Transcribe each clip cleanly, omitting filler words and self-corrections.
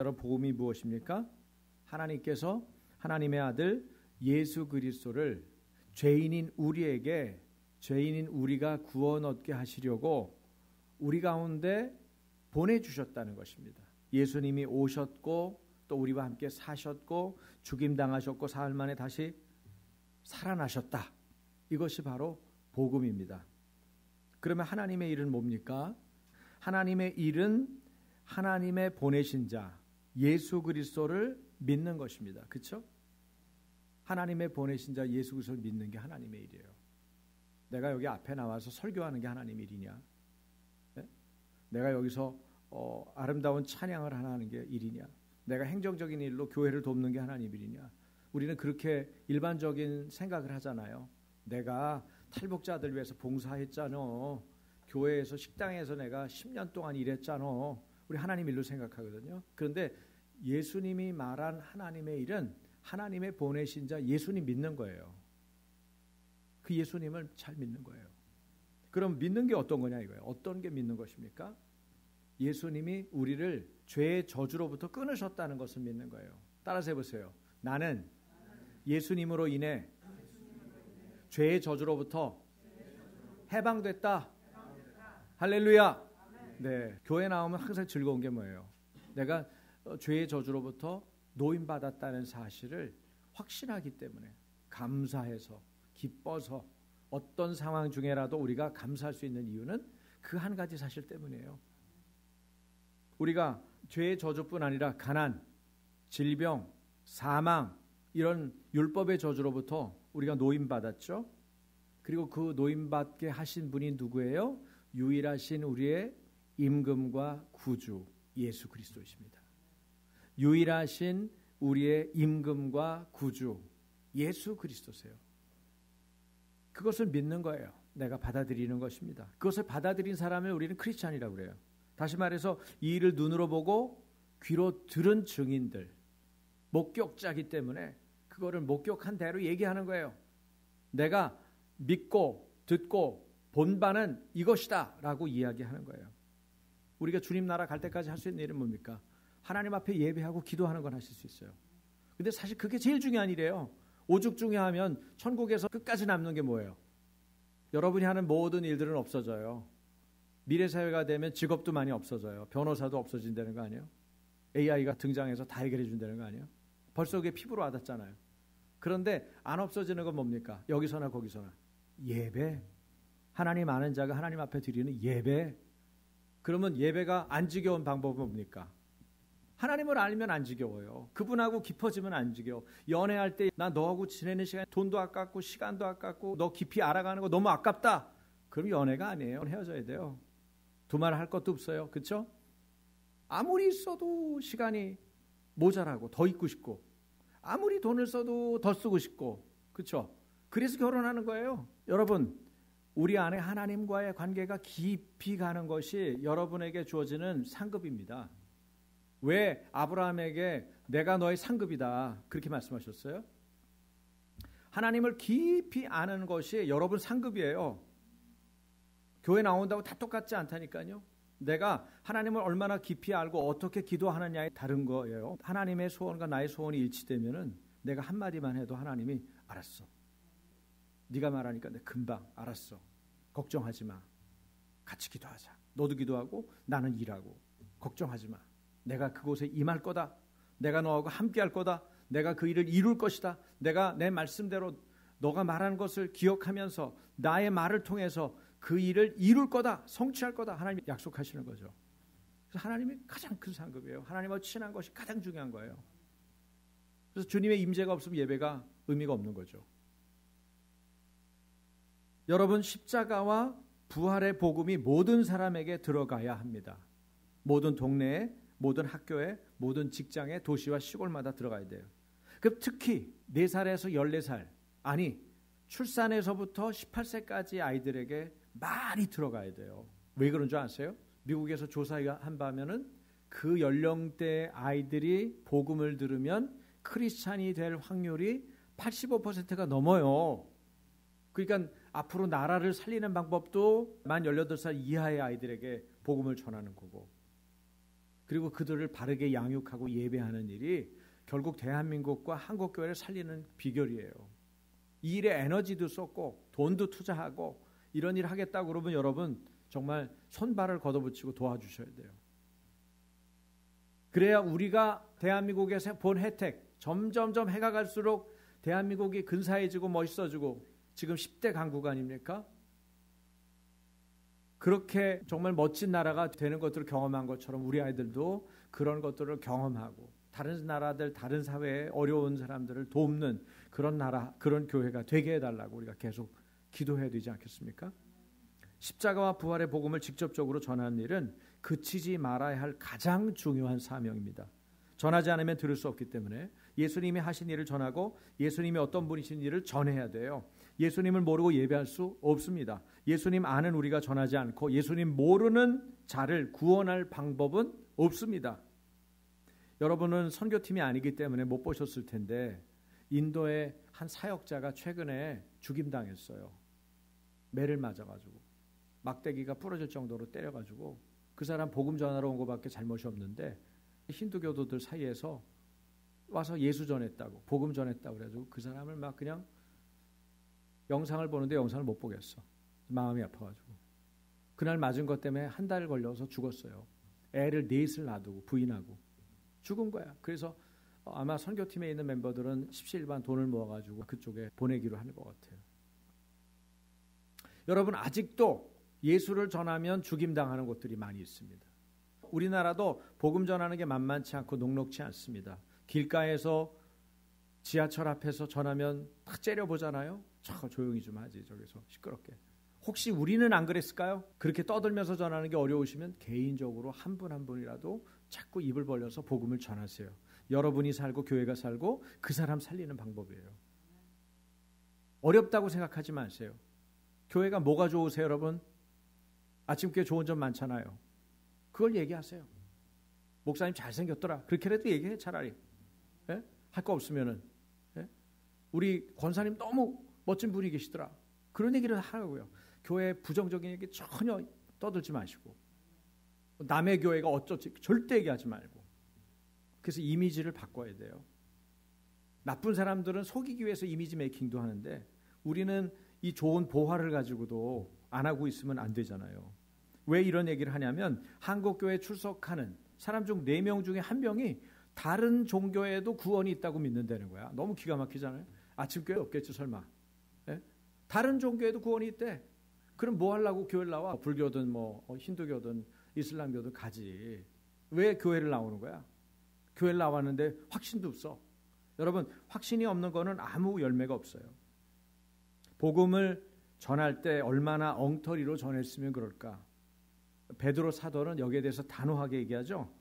여러분, 복음이 무엇입니까? 하나님께서 하나님의 아들 예수 그리스도를 죄인인 우리가 구원 얻게 하시려고 우리 가운데 보내주셨다는 것입니다. 예수님이 오셨고 또 우리와 함께 사셨고 죽임당하셨고 사흘 만에 다시 살아나셨다. 이것이 바로 복음입니다. 그러면 하나님의 일은 뭡니까? 하나님의 일은 하나님의 보내신 자 예수 그리스도를 믿는 것입니다. 그렇죠? 하나님의 보내신 자 예수 그리스도를 믿는 게 하나님의 일이에요. 내가 여기 앞에 나와서 설교하는 게 하나님의 일이냐? 네? 내가 여기서 아름다운 찬양을 하는 게 일이냐? 내가 행정적인 일로 교회를 돕는 게 하나님의 일이냐? 우리는 그렇게 일반적인 생각을 하잖아요. 내가 탈북자들 위해서 봉사했잖아. 교회에서 식당에서 내가 10년 동안 일했잖아. 우리 하나님 일로 생각하거든요. 그런데 예수님이 말한 하나님의 일은 하나님의 보내신 자 예수님 믿는 거예요. 그 예수님을 잘 믿는 거예요. 그럼 믿는 게 어떤 거냐 이거예요. 어떤 게 믿는 것입니까? 예수님이 우리를 죄의 저주로부터 끊으셨다는 것을 믿는 거예요. 따라서 해보세요. 나는 예수님으로 인해 죄의 저주로부터 해방됐다. 할렐루야. 네, 교회 나오면 항상 즐거운 게 뭐예요? 내가 죄의 저주로부터 노임받았다는 사실을 확신하기 때문에 감사해서 기뻐서 어떤 상황 중에라도 우리가 감사할 수 있는 이유는 그 한 가지 사실 때문이에요. 우리가 죄의 저주뿐 아니라 가난, 질병, 사망 이런 율법의 저주로부터 우리가 노임받았죠. 그리고 그 노임받게 하신 분이 누구예요? 유일하신 우리의 임금과 구주 예수 그리스도이십니다. 유일하신 우리의 임금과 구주 예수 그리스도세요. 그것을 믿는 거예요. 내가 받아들이는 것입니다. 그것을 받아들인 사람을 우리는 크리스찬이라고 그래요. 다시 말해서 이 일을 눈으로 보고 귀로 들은 증인들, 목격자이기 때문에 그거를 목격한 대로 얘기하는 거예요. 내가 믿고 듣고 본 바는 이것이다 라고 이야기하는 거예요. 우리가 주님 나라 갈 때까지 할 수 있는 일은 뭡니까? 하나님 앞에 예배하고 기도하는 건 하실 수 있어요. 근데 사실 그게 제일 중요한 일이에요. 오죽 중요하면 천국에서 끝까지 남는 게 뭐예요? 여러분이 하는 모든 일들은 없어져요. 미래사회가 되면 직업도 많이 없어져요. 변호사도 없어진다는 거 아니에요? AI가 등장해서 다 해결해 준다는 거 아니에요? 벌써 그게 피부로 와닿잖아요. 그런데 안 없어지는 건 뭡니까? 여기서나 거기서나 예배. 하나님 아는 자가 하나님 앞에 드리는 예배. 그러면 예배가 안 지겨운 방법은 뭡니까? 하나님을 알면 안 지겨워요. 그분하고 깊어지면 안 지겨워. 연애할 때 나 너하고 지내는 시간 돈도 아깝고 시간도 아깝고 너 깊이 알아가는 거 너무 아깝다. 그럼 연애가 아니에요. 헤어져야 돼요. 두말할 것도 없어요. 그렇죠? 아무리 써도 시간이 모자라고 더 있고 싶고 아무리 돈을 써도 더 쓰고 싶고 그렇죠? 그래서 결혼하는 거예요. 여러분 우리 안에 하나님과의 관계가 깊이 가는 것이 여러분에게 주어지는 상급입니다. 왜 아브라함에게 내가 너의 상급이다 그렇게 말씀하셨어요? 하나님을 깊이 아는 것이 여러분 상급이에요. 교회 나온다고 다 똑같지 않다니까요. 내가 하나님을 얼마나 깊이 알고 어떻게 기도하느냐에 다른 거예요. 하나님의 소원과 나의 소원이 일치되면은 내가 한마디만 해도 하나님이 알았어. 네가 말하니까 내가 금방 알았어. 걱정하지 마. 같이 기도하자. 너도 기도하고 나는 일하고. 걱정하지 마. 내가 그곳에 임할 거다. 내가 너하고 함께 할 거다. 내가 그 일을 이룰 것이다. 내가 내 말씀대로 너가 말하는 것을 기억하면서 나의 말을 통해서 그 일을 이룰 거다. 성취할 거다. 하나님이 약속하시는 거죠. 그래서 하나님이 가장 큰 상급이에요. 하나님과 친한 것이 가장 중요한 거예요. 그래서 주님의 임재가 없으면 예배가 의미가 없는 거죠. 여러분 십자가와 부활의 복음이 모든 사람에게 들어가야 합니다. 모든 동네에, 모든 학교에, 모든 직장에, 도시와 시골마다 들어가야 돼요. 그럼 특히 4살에서 14살, 아니 출산에서부터 18세까지 아이들에게 많이 들어가야 돼요. 왜 그런 줄 아세요? 미국에서 조사한 바면은 그 연령대 아이들이 복음을 들으면 크리스찬이 될 확률이 85%가 넘어요. 그러니까 앞으로 나라를 살리는 방법도 만 18살 이하의 아이들에게 복음을 전하는 거고 그리고 그들을 바르게 양육하고 예배하는 일이 결국 대한민국과 한국교회를 살리는 비결이에요. 이 일에 에너지도 쏟고 돈도 투자하고 이런 일 하겠다고 그러면 여러분 정말 손발을 걷어붙이고 도와주셔야 돼요. 그래야 우리가 대한민국에서 본 혜택, 점점점 해가 갈수록 대한민국이 근사해지고 멋있어지고 지금 10대 강국 아닙니까? 그렇게 정말 멋진 나라가 되는 것들을 경험한 것처럼 우리 아이들도 그런 것들을 경험하고 다른 나라들, 다른 사회에 어려운 사람들을 돕는 그런 나라, 그런 교회가 되게 해달라고 우리가 계속 기도해야 되지 않겠습니까? 십자가와 부활의 복음을 직접적으로 전하는 일은 그치지 말아야 할 가장 중요한 사명입니다. 전하지 않으면 들을 수 없기 때문에 예수님이 하신 일을 전하고 예수님이 어떤 분이신 일을 전해야 돼요. 예수님을 모르고 예배할 수 없습니다. 예수님 아는 우리가 전하지 않고 예수님 모르는 자를 구원할 방법은 없습니다. 여러분은 선교팀이 아니기 때문에 못 보셨을 텐데 인도의 한 사역자가 최근에 죽임당했어요. 매를 맞아가지고 막대기가 부러질 정도로 때려가지고 그 사람 복음 전하러 온 것밖에 잘못이 없는데 힌두교도들 사이에서 와서 예수 전했다고 복음 전했다고 그래가지고 그 사람을 막 그냥 영상을 보는데 영상을 못 보겠어. 마음이 아파가지고 그날 맞은 것 때문에 한 달 걸려서 죽었어요. 애를 넷을 놔두고 부인하고 죽은 거야. 그래서 아마 선교팀에 있는 멤버들은 십시일반 돈을 모아가지고 그쪽에 보내기로 하는 것 같아요. 여러분 아직도 예수를 전하면 죽임당하는 곳들이 많이 있습니다. 우리나라도 복음 전하는 게 만만치 않고 녹록치 않습니다. 길가에서 지하철 앞에서 전하면 탁 째려보잖아요. 저 조용히 좀 하지 저기서 시끄럽게. 혹시 우리는 안 그랬을까요? 그렇게 떠들면서 전하는 게 어려우시면 개인적으로 한 분 한 분이라도 자꾸 입을 벌려서 복음을 전하세요. 여러분이 살고 교회가 살고 그 사람 살리는 방법이에요. 어렵다고 생각하지 마세요. 교회가 뭐가 좋으세요 여러분? 아침교회 좋은 점 많잖아요. 그걸 얘기하세요. 목사님 잘생겼더라. 그렇게라도 얘기해 차라리. 예? 할 거 없으면은. 예? 우리 권사님 너무 멋진 분이 계시더라. 그런 얘기를 하라고요. 교회 부정적인 얘기 전혀 떠들지 마시고 남의 교회가 어쩌지 절대 얘기하지 말고. 그래서 이미지를 바꿔야 돼요. 나쁜 사람들은 속이기 위해서 이미지 메이킹도 하는데 우리는 이 좋은 보화를 가지고도 안 하고 있으면 안 되잖아요. 왜 이런 얘기를 하냐면 한국교회에 출석하는 사람 중 4명 중에 1명이 다른 종교에도 구원이 있다고 믿는다는 거야. 너무 기가 막히잖아요. 아침교회 없겠죠 설마. 예? 다른 종교에도 구원이 있대. 그럼 뭐 하려고 교회를 나와? 불교든 뭐 힌두교든 이슬람교든 가지. 왜 교회를 나오는 거야? 교회를 나왔는데 확신도 없어. 여러분 확신이 없는 거는 아무 열매가 없어요. 복음을 전할 때 얼마나 엉터리로 전했으면 그럴까. 베드로 사도는 여기에 대해서 단호하게 얘기하죠.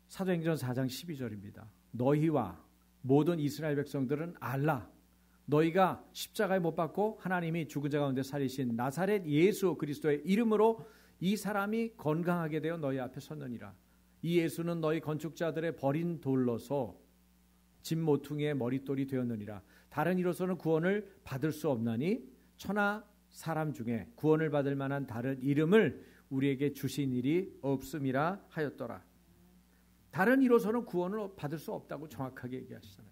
사도행전 4장 12절입니다. 너희와 모든 이스라엘 백성들은 알라. 너희가 십자가에 못 박고 하나님이 죽은 자 가운데 살리신 나사렛 예수 그리스도의 이름으로 이 사람이 건강하게 되어 너희 앞에 섰느니라. 이 예수는 너희 건축자들의 버린 돌로서 집 모퉁이의 머릿돌이 되었느니라. 다른 이로서는 구원을 받을 수 없나니 천하 사람 중에 구원을 받을 만한 다른 이름을 우리에게 주신 일이 없음이라 하였더라. 다른 이로서는 구원을 받을 수 없다고 정확하게 얘기하시잖아요.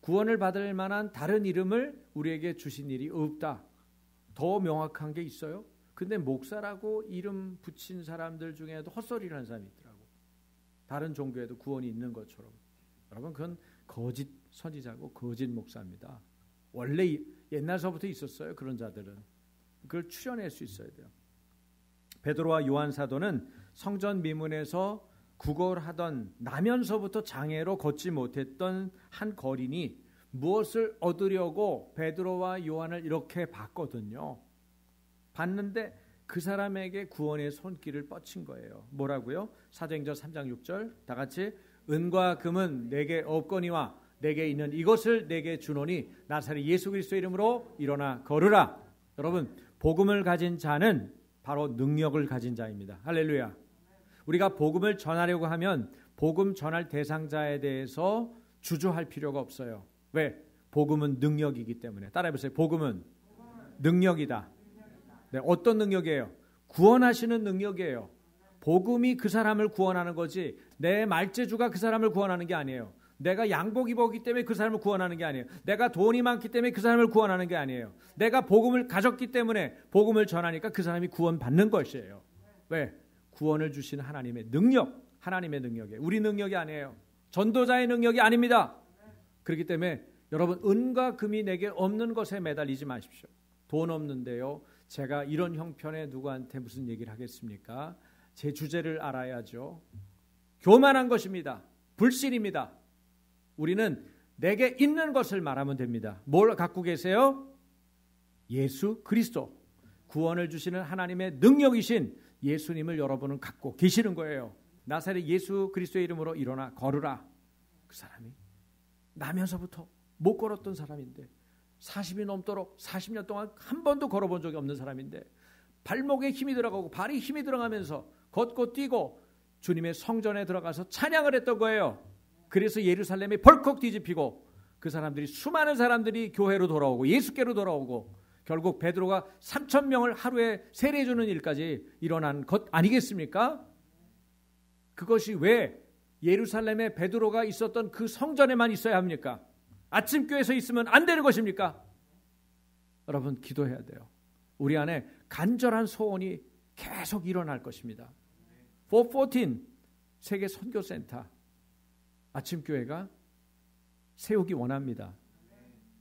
구원을 받을 만한 다른 이름을 우리에게 주신 일이 없다. 더 명확한 게 있어요? 근데 목사라고 이름 붙인 사람들 중에도 헛소리를 하는 사람이 있더라고. 다른 종교에도 구원이 있는 것처럼. 여러분 그건 거짓 선지자고 거짓 목사입니다. 원래 옛날서부터 있었어요. 그런 자들은. 그걸 추려낼 수 있어야 돼요. 베드로와 요한 사도는 성전 미문에서 구걸하던 나면서부터 장애로 걷지 못했던 한 거린이 무엇을 얻으려고 베드로와 요한을 이렇게 봤거든요. 봤는데 그 사람에게 구원의 손길을 뻗친 거예요. 뭐라고요? 사도행전 3장 6절 다 같이 은과 금은 내게 없거니와 내게 있는 이것을 내게 주노니 나사렛 예수 그리스도 이름으로 일어나 걸으라. 여러분 복음을 가진 자는 바로 능력을 가진 자입니다. 할렐루야. 우리가 복음을 전하려고 하면 복음 전할 대상자에 대해서 주저할 필요가 없어요. 왜? 복음은 능력이기 때문에. 따라해보세요. 복음은 능력이다. 네, 어떤 능력이에요? 구원하시는 능력이에요. 복음이 그 사람을 구원하는 거지 내 말재주가 그 사람을 구원하는 게 아니에요. 내가 양복 입었기 때문에 그 사람을 구원하는 게 아니에요. 내가 돈이 많기 때문에 그 사람을 구원하는 게 아니에요. 내가 복음을 가졌기 때문에 복음을 전하니까 그 사람이 구원받는 것이에요. 왜? 구원을 주시는 하나님의 능력, 하나님의 능력이에요. 우리 능력이 아니에요. 전도자의 능력이 아닙니다. 그렇기 때문에 여러분 은과 금이 내게 없는 것에 매달리지 마십시오. 돈 없는데요. 제가 이런 형편에 누구한테 무슨 얘기를 하겠습니까? 제 주제를 알아야죠. 교만한 것입니다. 불신입니다. 우리는 내게 있는 것을 말하면 됩니다. 뭘 갖고 계세요? 예수 그리스도. 구원을 주시는 하나님의 능력이신 예수님을 여러분은 갖고 계시는 거예요. 나사렛 예수 그리스도의 이름으로 일어나 걸으라. 그 사람이 나면서부터 못 걸었던 사람인데 40이 넘도록 40년 동안 한 번도 걸어본 적이 없는 사람인데 발목에 힘이 들어가고 발이 힘이 들어가면서 걷고 뛰고 주님의 성전에 들어가서 찬양을 했던 거예요. 그래서 예루살렘이 벌컥 뒤집히고 그 사람들이 수많은 사람들이 교회로 돌아오고 예수께로 돌아오고 결국 베드로가 3,000명을 하루에 세례해 주는 일까지 일어난 것 아니겠습니까? 그것이 왜 예루살렘에 베드로가 있었던 그 성전에만 있어야 합니까? 아침교회에서 있으면 안 되는 것입니까? 여러분 기도해야 돼요. 우리 안에 간절한 소원이 계속 일어날 것입니다. 414 세계 선교센터 아침교회가 세우기 원합니다.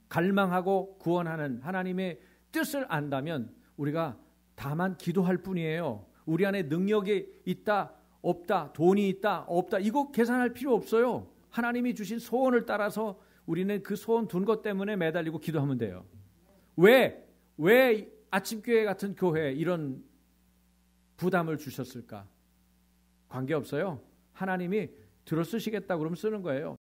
갈망하고 구원하는 하나님의 뜻을 안다면 우리가 다만 기도할 뿐이에요. 우리 안에 능력이 있다 없다, 돈이 있다 없다 이거 계산할 필요 없어요. 하나님이 주신 소원을 따라서 우리는 그 소원 둔 것 때문에 매달리고 기도하면 돼요. 왜 아침교회 같은 교회에 이런 부담을 주셨을까? 관계없어요. 하나님이 들어쓰시겠다 그러면 쓰는 거예요.